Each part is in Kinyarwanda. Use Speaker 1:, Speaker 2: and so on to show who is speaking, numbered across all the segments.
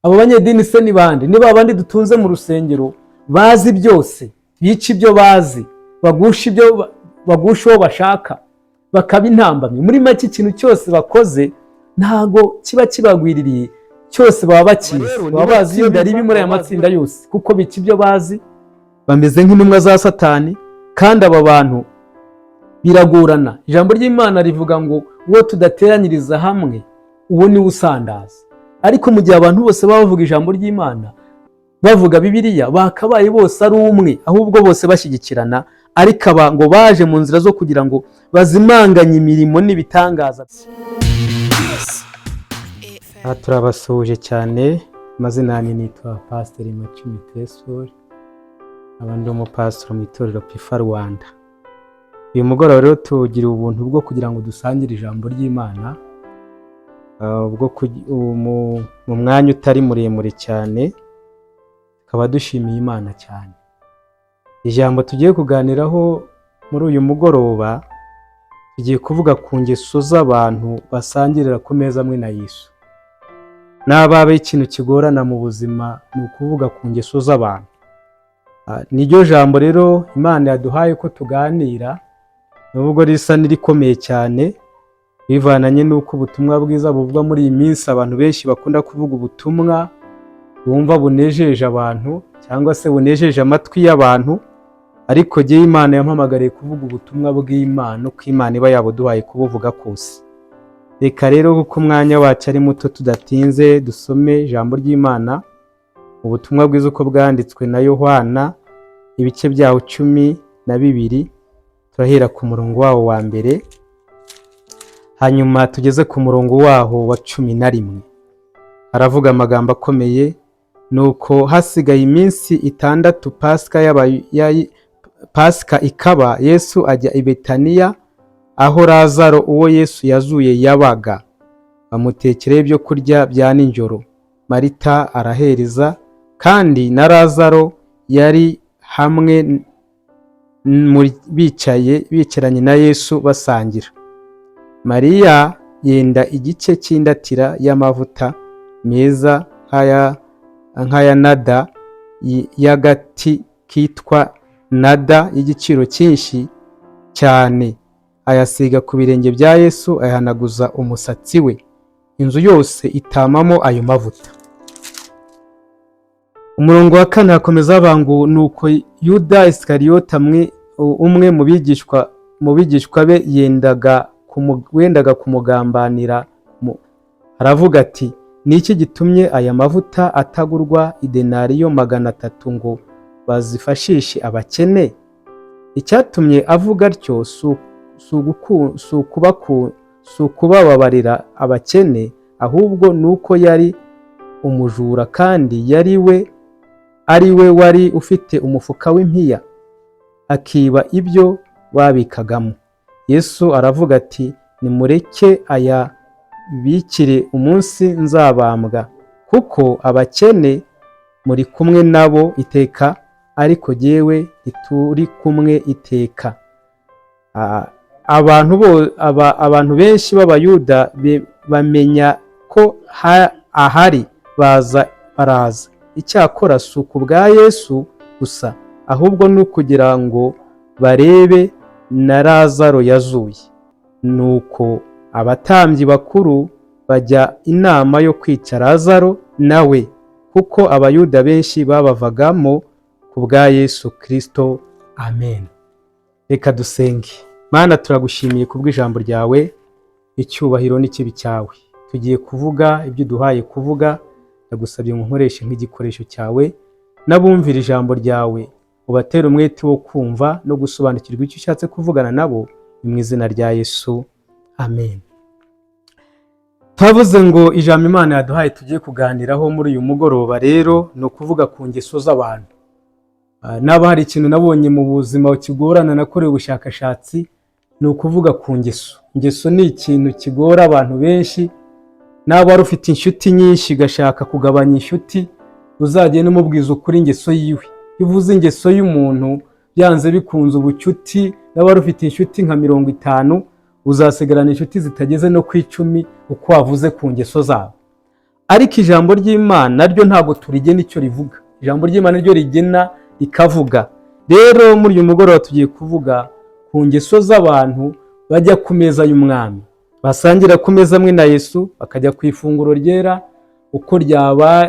Speaker 1: abo banyedini se ni bande? Ni babandi dutunze mu rusengero bazi byose, bica ibyo bazi, bagusha uwo bashaka, bakaba intambamyi. Muri make ikintu cyose bakoze ntago kiba kibagwiririye, cyose baba bakizi, baba bazi inda ribi muri aya matsinda yose, kuko bica ibyo bazi, bameze nk'intumwa za Satani. Kandi aba bantu biragorana. Ijambo ry'Imana rivuga ngo uwo tudateranyiriza hamwe uwo niwe usandaza. Ariko mu gihe abantu bose baba bavuga ijambo ry'Imana, bavuga Bibiliya, bakabaye bose ari umwe, ahubwo bose bashyigikirana. Ariko aba ngo baje mu nzira zo kugira ngo bazimanganye imirimo n'ibitangaza. Turabasuhuje cyane. Amazina yanjye nitwa Pasiteri Macumi Tresor, abandi umupasitoro mu itorero Pifa Rwanda. Uyu mugoroba rero tugira ubuntu bwo kugira ngo dusangire ijambo ry'Imana mu mwanya utari muremure cyane, tukaba dushimiye Imana cyane. Ijambo tugiye kuganiraho muri uyu mugoroba, tugiye kuvuga ku ngeso z'abantu basangirira ku meza amwe na Yesu. N'ababe ikintu kigorana mu buzima ni ukuvuga ku ngeso z'abantu. Niryo jambo rero Imana yaduhaye ko tuganira, nubwo risa n'irikomeye cyane, bivananye n'uko ubutumwa bwiza buvugwa muri iyi minsi. Abantu benshi bakunda kuvuga ubutumwa bumva bunejeje abantu cyangwa se bunejeje amatwi y'abantu, ariko jye Imana yampamagariye kuvuga ubutumwa bw'Imana, uko Imana iba yabuduhaye kubuvuga kose. Reka rero kuko umwanya wacu ari muto tudatinze, dusome ijambo ry'Imana, ubutumwa bwiza uko bwanditswe na Yohana, ibice byaho 12, turahera ku murongo waho wa mbere, hanyuma tugeze ku murongo waho wa 11. Aravuga amagambo akomeye. Nuko hasigaye iminsi 6 Pasika ikaba, Yesu ajya i Betaniya, aho Lazaro uwo Yesu yazuye yabaga. Bamutekereye ibyo kurya bya nijoro. Marita arahereza, kandi na Lazaro yari hamwe bicaranye na Yesu basangira. Mariya yenda igice cy'indatira y'amavuta meza nk'aya nada y'agati kitwa nada y'igiciro cyinshi cyane, ayasiga ku birenge bya Yesu, ayahanaguza umusatsi we. Inzu yose itamamo ayo mavuta. Umurongo wa 4 hakomeza avuga ngo nuko Yuda Iskariyota, umwe mu bigishwa be, wendaga kumugambanira. Aravuga ati, niki gitumye aya mavuta atagurwa idenariyo 300 ngo bazifashishe abakene? Icyatumye avuga atyo si ukubabarira abakene, ahubwo nuko yari umujura, kandi ari we wari ufite umufuka w'impiya, akiba ibyo babikagamo. Yesu aravuga ati, nimureke aya bikire umunsi nzabambwa, kuko abakene muri kumwe nabo iteka, ariko jyewe ntituri kumwe iteka. Abantu benshi b'Abayuda bamenya ko ahari baraza. Icyakora si ukubwa Yesu gusa, ahubwo ni ukugira ngo barebe na Lazaro yazuye. Nuko abatambyi bakuru bajya inama yo kwica Lazaro nawe, kuko Abayuda benshi babavagamo ku bwa Yesu Kristo. Amen. Reka dusenge. Mana, turagushimiye kubw'ijambo ryawe, icyubahiro n'ikibi cyawe. Tugiye kuvuga ibyo duhaye kuvuga, ndagusabye ngo nkoreshe nk'igikoresho cyawe, n'abumvira ijambo ryawe ubatera umwete wo kumva no gusobanukirwa icyo ushatse kuvugana nabo, mu izina rya Yesu. Amen. Twavuze ngo ijambo Imana yaduhaye tugiye kuganiraho muri uyu mugoroba rero no kuvuga ku ngeso z'abantu. Naba hari ikintu nabonye mu buzima kigorana, nakoreye ubushakashatsi, ni ukuvuga ku ngeso. Ingeso ni ikintu kigora abantu benshi. Naba wari ufite inshuti nyinshi gashaka kugabanya inshuti, uzagenda umubwiza ukuri ingeso yiwe. Ivuze ingeso y'umuntu byanze bikunze ubucuti. Naba wari ufite inshuti nka 50, uzasigarana inshuti zitageze no ku 10 uko wavuze ku ngeso zabo. ariko ijambo ry'Imana naryo ntabwo turigena icyo rivuga. Ijambo ry'Imana ryo rigena rikavuga. Rero muri uyu mugoroba tugiye kuvuga ku ngeso z'abantu bajya ku meza y'umwami, basangira ku meza amwe na Yesu, bakajya ku ifunguro ryera uko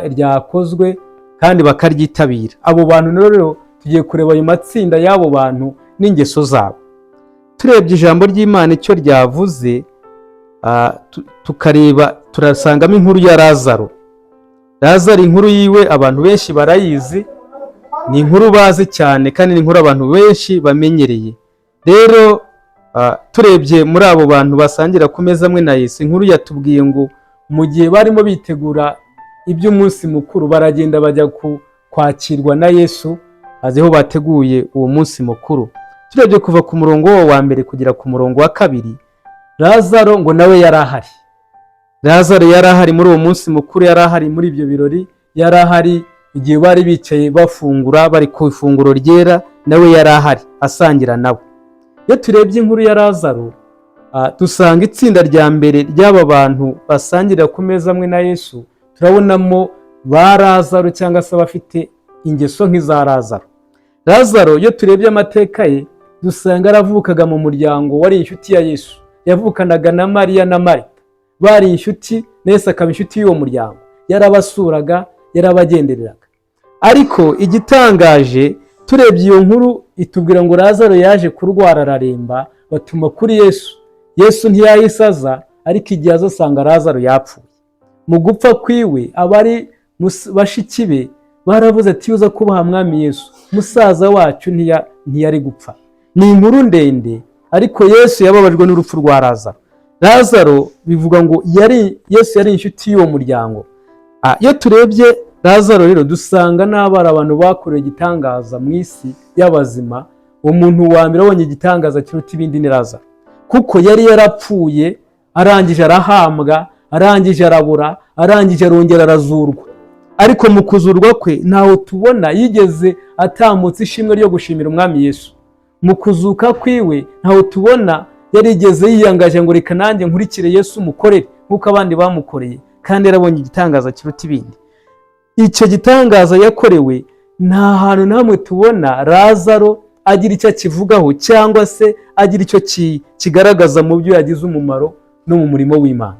Speaker 1: ryakozwe kandi bakaryitabira. Abo bantu rero tugiye kureba ayo matsinda y'abo bantu n'ingeso zabo. Turebye ijambo ry'Imana icyo ryavuze, tukareba, turasangamo inkuru ya Lazaro. Lazaro inkuru yiwe abantu benshi barayizi, ni inkuru bazi cyane kandi ni inkuru abantu benshi bamenyereye. Rero turebye muri abo bantu basangira ku meza amwe na Yesu, inkuru yatubwiye ngo mu gihe barimo bitegura iby'umunsi mukuru, baragenda bajya kwakirwa na Yesu aziho bateguye uwo munsi mukuru. Turebye kuva ku murongo wa mbere kugera ku murongo wa kabiri, Lazaro ngo nawe yari ahari. Lazaro yari ahari muri uwo munsi mukuru, yari ahari muri ibyo birori, yari ahari igihe bari bicaye bafungura, bari ku ifunguro ryera, nawe yari ahari asangira nabo. Iyo turebye inkuru ya Lazaro, dusanga itsinda rya mbere ry'aba bantu basangira ku meza amwe na Yesu, turabonamo ba Lazaro cyangwa se abafite ingeso nk'iza Lazaro. Lazaro iyo turebye amateka ye, dusanga aravukaga mu muryango wari inshuti ya Yesu, yavukanaga na Mariya na Marita, bari inshuti, na Yesu akaba inshuti y'uwo muryango, yarabasuraga, yarabagendereraga. Ariko igitangaje, turebye iyo nkuru itubwira ngo Lazaro yaje kurwara araremba, batuma kuri Yesu. Yesu ntiyayisaza, ariko igihe azasanga Lazaro yapfuye. Mu gupfa kwiwe, abari bashiki be baravuze ati uza kubaha mwami Yesu, musaza wacu ntiyari gupfa. Ni inkuru ndende, ariko Yesu yababajwe n'urupfu rwa Lazaro. Lazaro bivuga ngo Yesu yari inshuti y'uwo muryango. Iyo turebye Lazaro rero, dusanga n'abari abantu bakoreye igitangaza mu isi y'abazima. Umuntu wa mbere abonye igitangaza kiruta ibindi ni Lazaro, kuko yari yarapfuye, arangije arahambwa, arangije arabura, arangije arongera arazurwa. Ariko mu kuzurwa kwe ntaho tubona yigeze atambutse ishimwe ryo gushimira umwami Yesu. Mu kuzuka kwiwe ntaho tubona yarigeze yiyangaje ngo reka nanjye nkurikire Yesu mukorere nk'uko abandi bamukoreye, kandi yarabonye igitangaza kiruta ibindi. Icyo gitangaza yakorewe nta hantu namwe tubona Lazaro agira icyo akivugaho cyangwa se agira icyo kigaragaza mu byo yagize umumaro no mu murimo w'Imana.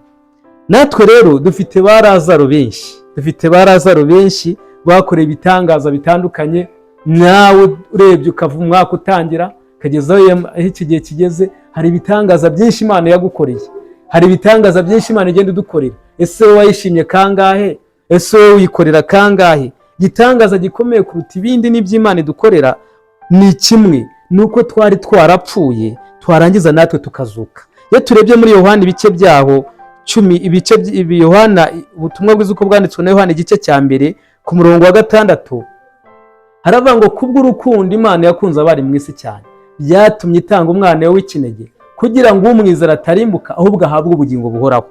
Speaker 1: Natwe rero dufite ba Lazaro benshi bakoreye ibitangaza bitandukanye. Nawe urebye ukava umwaka utangira kageza aho iki gihe kigeze, hari ibitangaza byinshi Imana yagukoreye, hari ibitangaza byinshi Imana igenda idukorera. Ese wowe wayishimye kangahe? Ese wowe wikorera kangahe? Igitangaza gikomeye kuruta ibindi n'iby'Imana idukorera ni kimwe, nuko twari twarapfuye, twarangiza natwe tukazuka. Iyo turebye muri Yohana ibice byaho 10, Yohana ubutumwa bwiza uko bwanditswe na Yohana igice cya mbere ku murongo wa 6, haravuga ngo kubw'urukundo Imana yakunze abari mu isi cyane, byatumye itanga umwana we w'ikinege, kugira ngo umwizera atarimbuka ahubwo ahabwe ubugingo buhoraho.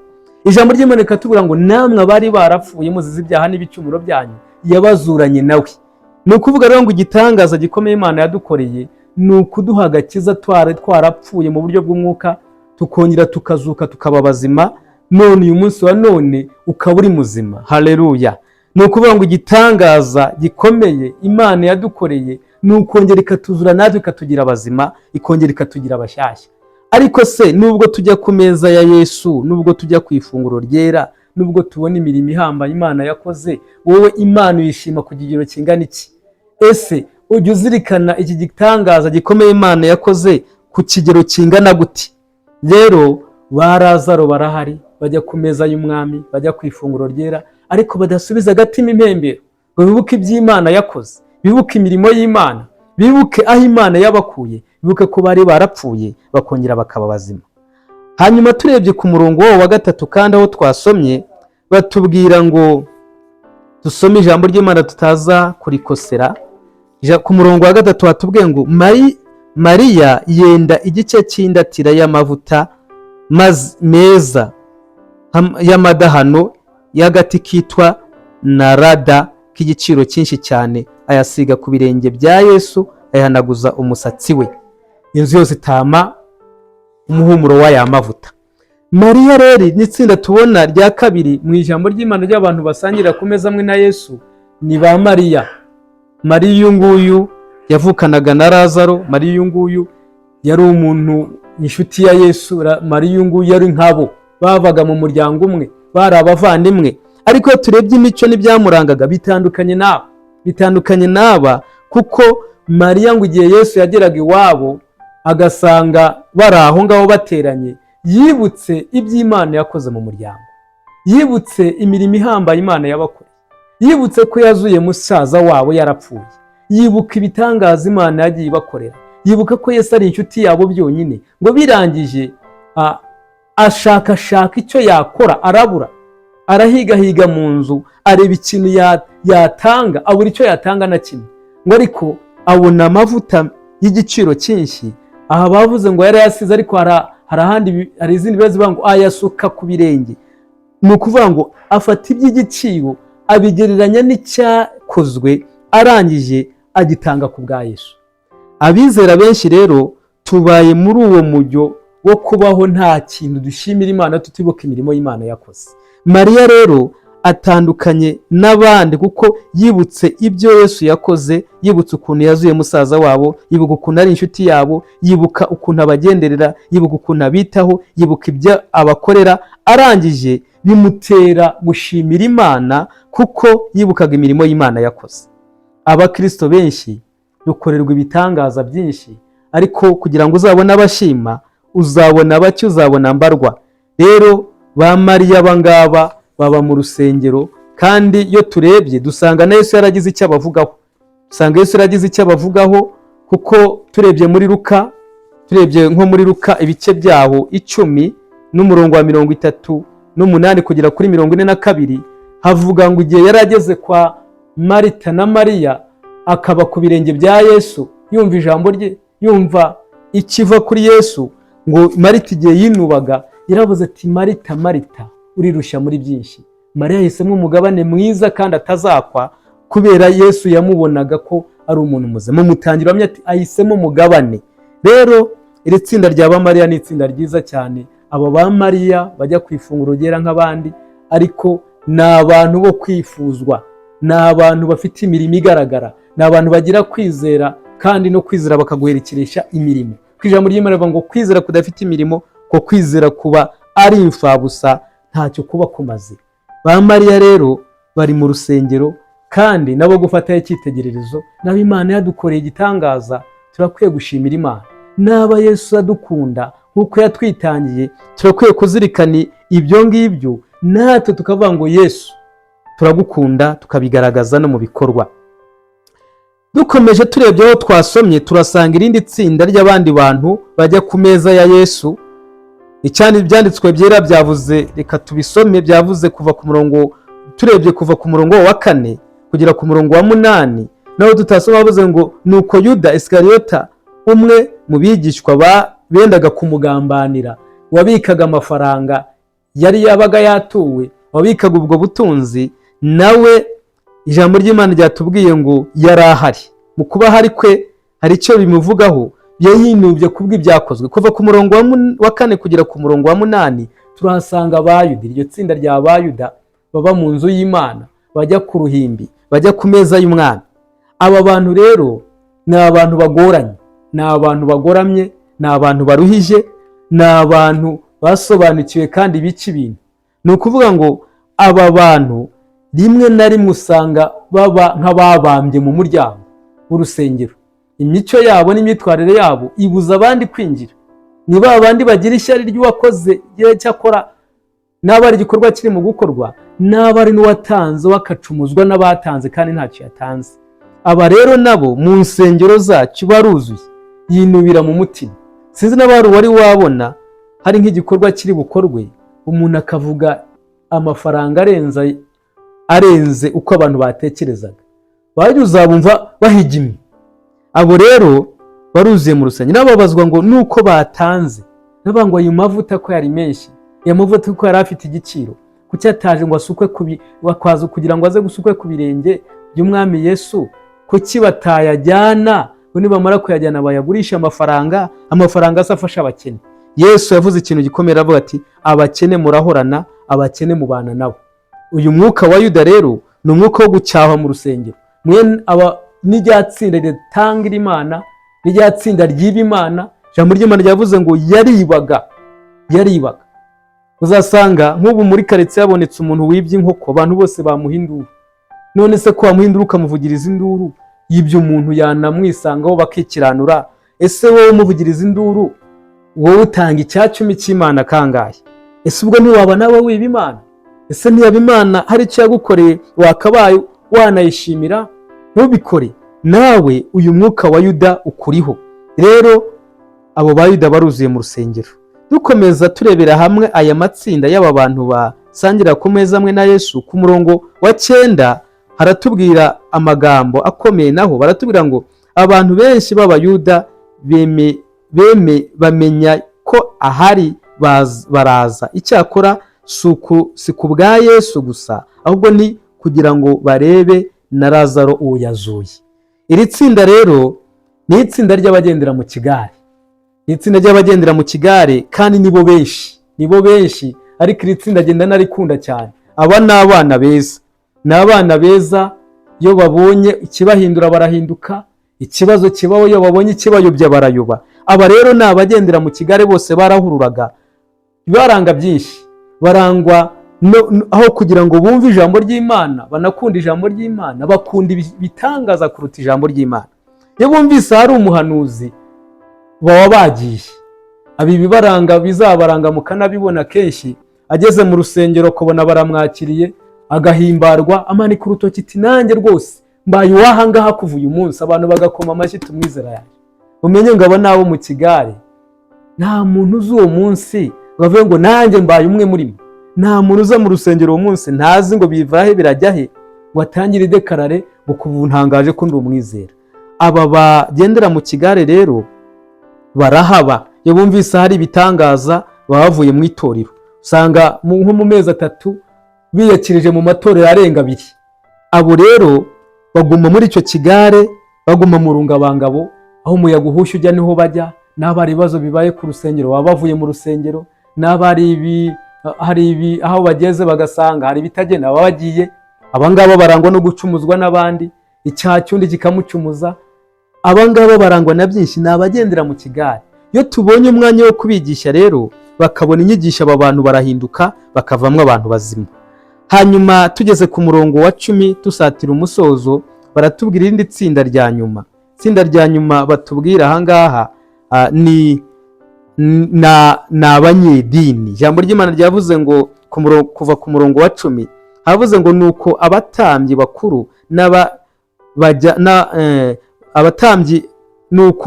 Speaker 1: Ijambo ry'Imana rikatubwira ngo namwe abari barapfuye muzize ibyaha n'ibicumuro byanyu, yabazuranye nawe. Ni ukuvuga rero ngo igitangaza gikomeye Imana yadukoreye ni ukuduha agakiza, twarapfuye mu buryo bw'umwuka, tukongera tukazuka tukaba bazima, none uyu munsi wa none ukaba uri muzima. Haleluya! Ni ukuvuga ngo igitangaza gikomeye Imana yadukoreye ni ukongera ikatuzura natwe ikatugira abazima, ikongera ikatugira abashyashya. Ariko se nubwo tujya ku meza ya Yesu, nubwo tujya ku ifunguro ryera, nubwo tubona imirimo ihambaye Imana yakoze, wowe Imana uyishima ku kigero kingana iki? Ese ujya uzirikana iki gitangaza gikomeye Imana yakoze ku kigero kingana gute? Rero ba Lazaro barahari, bajya ku meza y'umwami, bajya ku ifunguro ryera, ariko badasubiza agatima impembero ngo bibuke iby'Imana yakoze, bibuke imirimo y'Imana, bibuke aho Imana yabakuye, bibuke ko bari barapfuye bakongera bakaba bazima. Hanyuma turebye ku murongo wa 3 kandi aho twasomye, batubwira ngo dusome ijambo ry'Imana tutaza kurikosera. Ku murongo wa 3 watubwiye ngo Mariya yenda igice cy'indatira y'amavuta meza y'amadahano y'agati kitwa narada k'igiciro cyinshi cyane, ayasiga ku birenge bya Yesu, ayahanaguza umusatsi we. Inzu yose itama umuhumuro w'aya mavuta. Mariya rero n'itsinda tubona rya kabiri mu ijambo ry'Imana ry'abantu basangirira ku meza amwe na Yesu ni ba Mariya. Mariya uyu nguyu yavukanaga na Lazaro, Mariya uyu nguyu yari umuntu inshuti ya Yesu, Mariya uyu nguyu yari nk'abo bavaga mu muryango umwe, bari abavandimwe. Ariko iyo turebye imico n'ibyamurangaga bitandukanye n'aba, kuko Mariya ngo igihe Yesu yageraga iwabo agasanga bari aho ngaho bateranye, yibutse iby'Imana yakoze mu muryango, yibutse imirimo ihambaye Imana yabakoreye, yibutse ko yazuye musaza wabo yarapfuye, yibuka ibitangaza Imana yagiye ibakorera, yibuka ko Yesu ari inshuti yabo byonyine. Ngo birangije ashakashaka icyo yakora, arabura, arahigahiga mu nzu, areba ikintu yatanga, abura icyo yatanga na kimwe. Ngo ariko abona amavuta y'igiciro cyinshi. Aha bavuze ngo yari yasize, ariko hari izindi bibazo bivuga ngo ayasuka ku birenge. Ni ukuvuga ngo afata iby'igiciro abigereranya n'icyakozwe, arangije agitanga ku bwa Yesu. Abizera benshi rero tubaye muri uwo mujyo wo kubaho nta kintu dushimira Imana tutibuka imirimo y'Imana yakoze. Mariya rero atandukanye n'abandi kuko yibutse ibyo Yesu yakoze, yibutse ukuntu yazuye musaza wabo, yibuka ukuntu ari inshuti yabo, yibuka ukuntu abagenderera, yibuka ukuntu abitaho, yibuka ibyo abakorera, arangije bimutera gushimira Imana kuko yibukaga imirimo y'Imana yakoze. Abakristo benshi dukorerwa ibitangaza byinshi, ariko kugira ngo uzabone abashima, uzabona bake, uzabona mbarwa. Rero ba Mariya abangaba baba mu rusengero, kandi iyo turebye dusanga na Yesu yaragize icyo abavugaho. Kuko turebye muri Luka, nko muri Luka ibice byaho 10 n'umurongo wa 38 kugera kuri 42, havuga ngo igihe yarageze kwa Marita na Mariya, akaba ku birenge bya Yesu, yumva ijambo rye, yumva ikiva kuri Yesu. Ngo Marita igihe yinubaga yaravuze ati, Marita, Marita, urirushya muri byinshi. Mariya yahisemo umugabane mwiza kandi atazakwa, kubera Yesu yamubonaga ko ari umuntu muzima. Mutangira bamwe ati ahisemo umugabane. Rero iri tsinda rya ba Mariya ni itsinda ryiza cyane. Abo ba Mariya bajya ku ifunguro ryera nk'abandi, ariko ni abantu bo kwifuzwa, ni abantu bafite imirimo igaragara, ni abantu bagira kwizera, kandi no kwizera bakaguherekeresha imirimo. Ku ijambo ry'Imana rivuga ngo kwizera kudafite imirimo, ko kwizera kuba ari imfabusa, ntacyo kuba kumaze. Ba Mariya rero bari mu rusengero, kandi nabo gufataho icyitegererezo. Nabo Imana yadukoreye igitangaza, turakwiye gushimira Imana. Naba Yesu adukunda nk'uko yatwitangiye, turakwiye kuzirikana ibyo ngibyo, natwe tukavuga ngo Yesu turagukunda, tukabigaragaza no mu bikorwa. Dukomeje turebye aho twasomye, turasanga irindi tsinda ry'abandi bantu bajya ku meza ya Yesu. Icyandi ibyanditswe byera byavuze, reka tubisome, byavuze kuva ku murongo, turebye kuva ku murongo wa 4 kugera ku murongo wa 8, naho tutasoma bavuze ngo nuko Yuda Iskariyota, umwe mu bigishwa bendaga kumugambanira, wabikaga amafaranga yari yabaga yatuwe, wabikaga ubwo butunzi, nawe ijambo ry'Imana ryatubwiye ngo yari ahari. Mu kuba hari kwe hari icyo bimuvugaho, yayinubye kubw'ibyakozwe. Kuva ku murongo wa 4 kugera ku murongo wa 8 turahasanga abayuda, iryo tsinda rya abayuda baba mu nzu y'Imana, bajya ku ruhimbi, bajya ku meza y'umwami. Aba bantu rero ni abantu bagoranye, ni abantu bagoramye, ni abantu baruhije, ni abantu basobanukiwe kandi bica ibintu. Ni ukuvuga ngo aba bantu rimwe na rimwe usanga baba nk'ababambye mu muryango w'urusengero. Imico yabo n'imyitwarire yabo ibuza abandi kwinjira. Ni ba bandi bagira ishyari ry'uwakoze cyakora, n'aba ari igikorwa kiri mu gukorwa, n'aba ari n'uwatanze wakacumuzwa n'abatanze kandi ntacyo yatanze. Aba rero nabo mu nsengero zacu baruzuye, yinubira mu mutima. Sinzi n'abari wari wabona hari nk'igikorwa kiri bukorwe, umuntu akavuga amafaranga arenze uko abantu batekerezaga, bajya uzabumva bahigimye. Abo rero baruzuye mu rusengero, nababazwa ngo nuko batanze, nabangwa ayo mavuta ko yari menshi, ya mavuta ko yari afite igiciro, kuki ataje ngo asukwe kugira ngo aze gusukwe ku birenge by'umwami Yesu, kuki batayajyana ngo nibamara kuyajyana bayagurisha amafaranga asafasha abakene. Yesu yavuze ikintu gikomeye avuga ati abakene murahorana, abakene mubana nabo. Uyu mwuka wa Yuda rero ni umwuka wo gucyaha mu rusengero. N'irya tsinda ritangira Imana, n'irya tsinda ryiba Imana, ijambo ry'Imana ryavuze ngo yaribaga. Uzasanga nk'ubu muri karitsiye habonetse umuntu wibye inkoko, abantu bose bamuhindura. None se ko wamuhindura ukamuvugiriza induru, y'ibyo umuntu yanamwisangaho bakikiranura. Ese wowe umuvugiriza induru, wowe utanga icyacumi cy'Imana kangahe? Ese ubwo ntiwaba nawe wiba Imana? Ese ntiyaba Imana hari icyo yagukoreye wakabaye wanayishimira? Ntubikore. Nawe uyu mwuka wa Yuda ukuriho. Rero abo ba Yuda baruzuye mu rusengero. Dukomeza turebera hamwe aya matsinda y'aba bantu basangira ku meza amwe na Yesu, ku murongo wa 9 haratubwira amagambo akomeye, naho baratubwira ngo abantu benshi b'Abayuda bamenya ko ahari baraza. Icyakora si ku bwa Yesu gusa, ahubwo ni kugira ngo barebe na Lazaro uwo yazuye. Iri tsinda rero ni itsinda ry'abagendera mu kigare. Itsinda ry'abagendera mu kigare kandi nibo benshi, ariko iri tsinda agenda narikunda cyane. Aba ni abana beza. Ni abana beza, iyo babonye ikibahindura barahinduka, ikibazo kibaho iyo babonye ikibayobya barayoba. Aba rero ni abagendera mu kigare, bose barahururaga. Baranga byinshi, barangwa aho kugira ngo bumve ijambo ry'Imana, banakunda ijambo ry'Imana, bakunda ibitangaza kuruta ijambo ry'Imana. Iyo bumvise hari umuhanuzi baba bagiye. Abi bibaranga bizabaranga mukanabibona kenshi, ageze mu rusengero kubona baramwakiriye, agahimbarwa, amanika urutoki ati nanjye rwose mbaye uwahangaha kuva uyu munsi, abantu bagakoma amashyi tumwizera yaje. Umenye ngo aba nabo mu kigare, nta muntu uzi uwo munsi bavuye ngo nanjye mbaye umwe muri mwe. Nta muntu uza mu rusengero uwo munsi ntazi ngo bivahe birajya he, watangire dekarare ngo kuva ntangaje ko ndi umwizera. Aba bagendera mu kigare rero barahaba. Iyo bumvise hari ibitangaza bavuye mu itorero, usanga nko mu mezi 3 biyakirije mu matorero arenga 2. Abo rero baguma muri icyo kigare, baguma mu rungabangabo, aho umuyaga uhushye ujya niho bajya. N'abari ibibazo bibaye ku rusengero baba bavuye mu rusengero, n'abari aho bageze bagasanga hari bitagenda baba bagiye. Abangaba barangwa no gucumuzwa n'abandi, icyaha cyundi kikamucumuza. Abangaba barangwa na byinshi, ni abagendera mu kigare. Iyo tubonye umwanya wo kubigisha rero, bakabona inyigisho, aba bantu barahinduka, bakavamwe abantu bazima. Hanyuma tugeze ku murongo wa 10 tusatira umusozo, baratubwira irindi tsinda rya nyuma. Tsinda rya nyuma batubwira ahangaha ni abanyedini. Ijambo ry'Imana ryavuze ngo kuva ku murongo wa 10 havuze ngo nuko abatambyi bakuru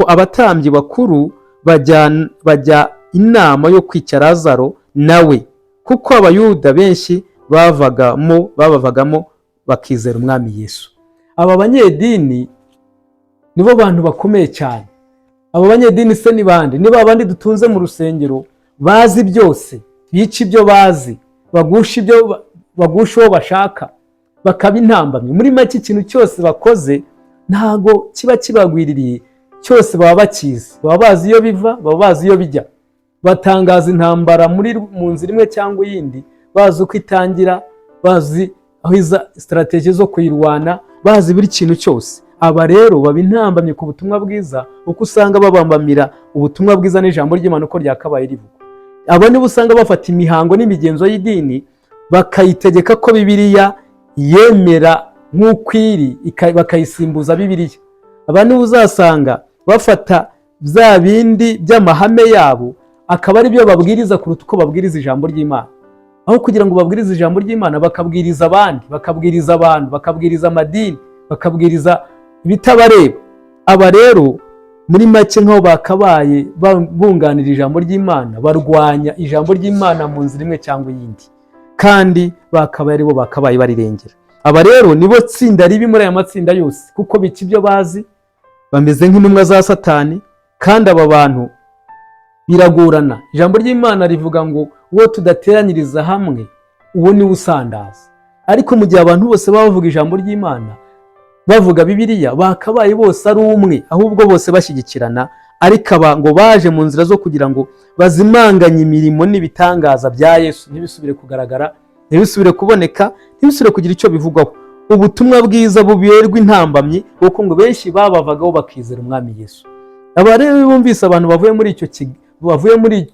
Speaker 1: abatambyi bakuru bajya inama yo kwica Lazaro nawe, kuko Abayuda benshi babavagamo bakizera umwami Yesu. Aba banyedini nibo bantu bakomeye cyane. Abo banyedini se ni bande? Niba abandi dutunze mu rusengero bazi byose, bica ibyo bazi, bagusha uwo bashaka, bakaba intambamyi. Muri make ikintu cyose bakoze ntago kiba kibagwiririye, cyose baba bakizi, baba bazi iyo biva, baba bazi iyo bijya. Batangaza intambara mu nzira imwe cyangwa iyindi, bazi uko itangira, bazi aho iza strategy zo kuyirwana, bazi buri kintu cyose. Aba rero baba intambamye ku butumwa bwiza, uko usanga babambamira ubutumwa bwiza n'ijambo ry'Imana uko ryakabaye rivuga. Aba nibo usanga bafata imihango n'imigenzo y'idini bakayitegeka ko Bibiliya yemera nk'ukwiri, bakayisimbuza Bibiliya. Aba nibo uzasanga bafata bya bindi by'amahame yabo akaba ari byo babwiriza kuruta uko babwiriza ijambo ry'Imana. Aho kugira ngo babwirize ijambo ry'Imana bakabwiriza abandi, bakabwiriza abantu, bakabwiriza amadini, bakabwiriza bitabareba. Aba rero muri make nk'aho bakabaye bunganira ijambo ry'Imana, barwanya ijambo ry'Imana mu nzira imwe cyangwa iyindi, kandi bakabaye aribo bakabaye barirengera. Aba rero nibo tsinda ribi muri aya matsinda yose, kuko bica ibyo bazi, bameze nk'intumwa za Satani. Kandi aba bantu biragorana. Ijambo ry'Imana rivuga ngo uwo tudateranyiriza hamwe uwo ni usandaza. Ariko mu gihe abantu bose bavuga ijambo ry'Imana, bavuga Bibiliya, bakabaye bose ari umwe, ahubwo bose bashyigikirana, ariko aba ngo baje mu nzira zo kugira ngo bazimanganye imirimo n'ibitangaza bya Yesu ntibisubire kugaragara, ntibisubire kuboneka, ntibisubire kugira icyo bivugwaho. Ubutumwa bwiza buberwa intambamyi kuko ngo benshi babavagaho bakizera umwami Yesu. Aba rero bumvise abantu bavuye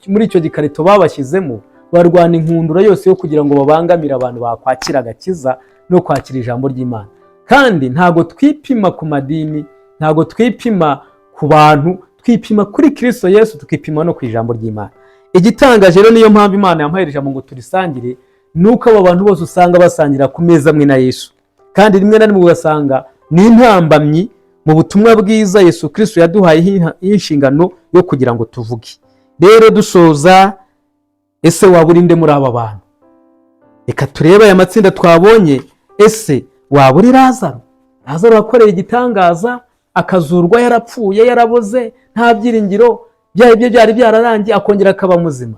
Speaker 1: muri icyo gikarito babashyizemo, barwana inkundura yose yo kugira ngo babangamire abantu bakwakira agakiza no kwakira ijambo ry'Imana. Kandi ntago twipima ku madini, ntago twipima ku bantu, twipima kuri Kristo Yesu, tukipima no ku ijambo ry'Imana. Igitangaje rero niyo mpamvu Imana yampaye ijambo ngo turisangire, nuko aba bantu bose usanga basangira ku meza amwe na Yesu, kandi rimwe na rimwe ugasanga ni intambamyi mu butumwa bwiza Yesu Kristo yaduhaye inshingano yo kugira ngo tuvuge. Rero dusoza, ese waba urinde muri aba bantu? Reka turebe aya matsinda twabonye. Ese waba uri Lazaro? Lazaro wakoreye igitangaza, akazurwa yarapfuye, yaraboze, nta byiringiro, byari byararangiye, akongera akaba muzima.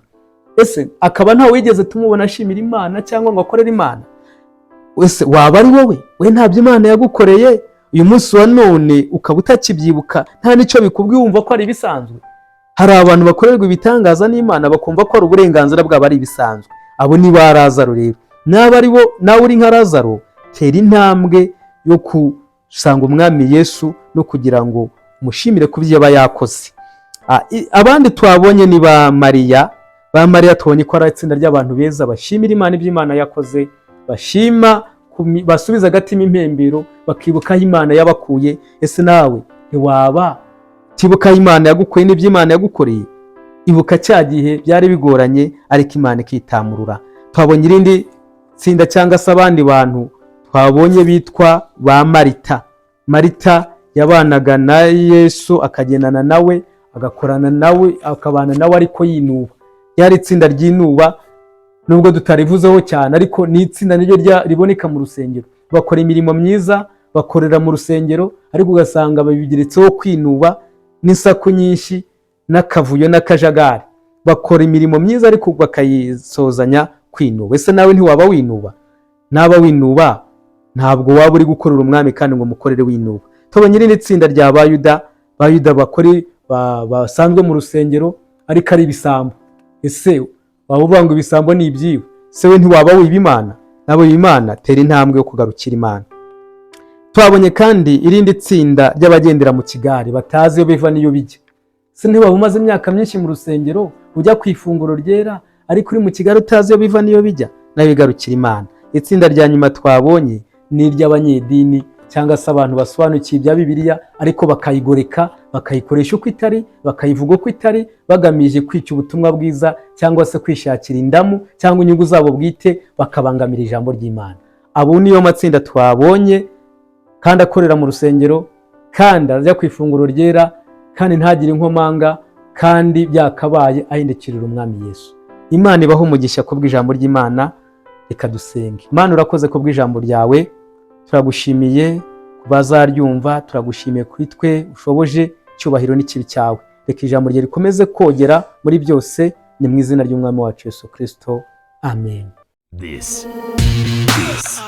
Speaker 1: Ese akaba nta wigeze tumubona ashimira Imana cyangwa ngo akorere Imana? Ese waba ari wowe? We ntabyo Imana yagukoreye, uyu munsi wa none ukaba utakibyibuka, nta nicyo bikubwiye, wumva ko ari ibisanzwe. Hari abantu bakorerwa ibitangaza n'Imana bakumva ko ari uburenganzira bwabo, ari ibisanzwe. Abo ni ba Lazaro rero. Naba ari bo, nawe uri nka Lazaro, tera intambwe yo gusanga umwami Yesu no kugira ngo mushimire ku byo aba yakoze. Abandi twabonye ni ba Mariya. Ba Mariya tubonye ko ari itsinda ry'abantu beza bashimira Imana ibyo Imana yakoze, bashima, basubiza agatima impembero, bakibuka aho Imana yabakuye. Ese nawe ntiwaba tibuka aho Imana yagukuye n'ibyo Imana yagukoreye? Ibuka cya gihe byari bigoranye ariko Imana ikitamurura. Twabonye irindi tsinda cyangwa se abandi bantu twabonye bitwa ba Marita. Marita yabanaga na Yesu, akagendana nawe, agakorana nawe, akabana nawe ariko yinuba. Yari itsinda ry'inuba, nubwo tutarivuzeho cyane, ariko ni itsinda niryo riboneka mu rusengero. Bakora imirimo myiza, bakorera mu rusengero, ariko ugasanga babigeretseho kwinuba n'isaku nyinshi n'akavuyo n'akajagari. Bakora imirimo myiza ariko bakayisozanya kwinuba. Ese nawe ntiwaba winuba? Naba winuba, ntabwo waba uri gukorera umwami kandi ngo mukorere winuba. Tubonye irindi tsinda rya Bayuda bakore basanzwe mu rusengero ariko ari ibisambo. Ese waba uvuga ngo ibisambo ni ibyiwe? Se we ntiwaba wiba Imana? Nabo wiba Imana, tera intambwe yo kugarukira Imana. Twabonye kandi irindi tsinda ry'abagendera mu kigare, batazi iyo biva n'iyo bijya. Se ntiwaba umaze imyaka myinshi mu rusengero, ujya ku ifunguro ryera, ariko uri mu kigare utazi iyo biva n'iyo bijya? Nawe bigarukira Imana. Itsinda rya nyuma twabonye ni iry'abanyedini cyangwa se abantu basobanukiye ibya Bibiliya ariko bakayigoreka, bakayikoresha uko itari, bakayivuga uko itari, bagamije kwica ubutumwa bwiza cyangwa se kwishakira indamu cyangwa inyungu zabo bwite, bakabangamira ijambo ry'Imana. Abo niyo matsinda twabonye, kandi akorera mu rusengero, kandi ajya ku ifunguro ryera, kandi ntagire inkomanga, kandi byakabaye ahindukirira umwami Yesu. Imana ibaho umugisha kubw'ijambo ry'Imana. Reka dusenge. Imana urakoze kubw'ijambo ryawe, turagushimiye kubazaryumva, turagushimiye kuri twe ushoboje, cyubahiro n'ikibi cyawe. Reka ijambo rye rikomeze kogera muri byose, ni mu izina ry'umwami wacu Yesu Kristo. Amen.
Speaker 2: This is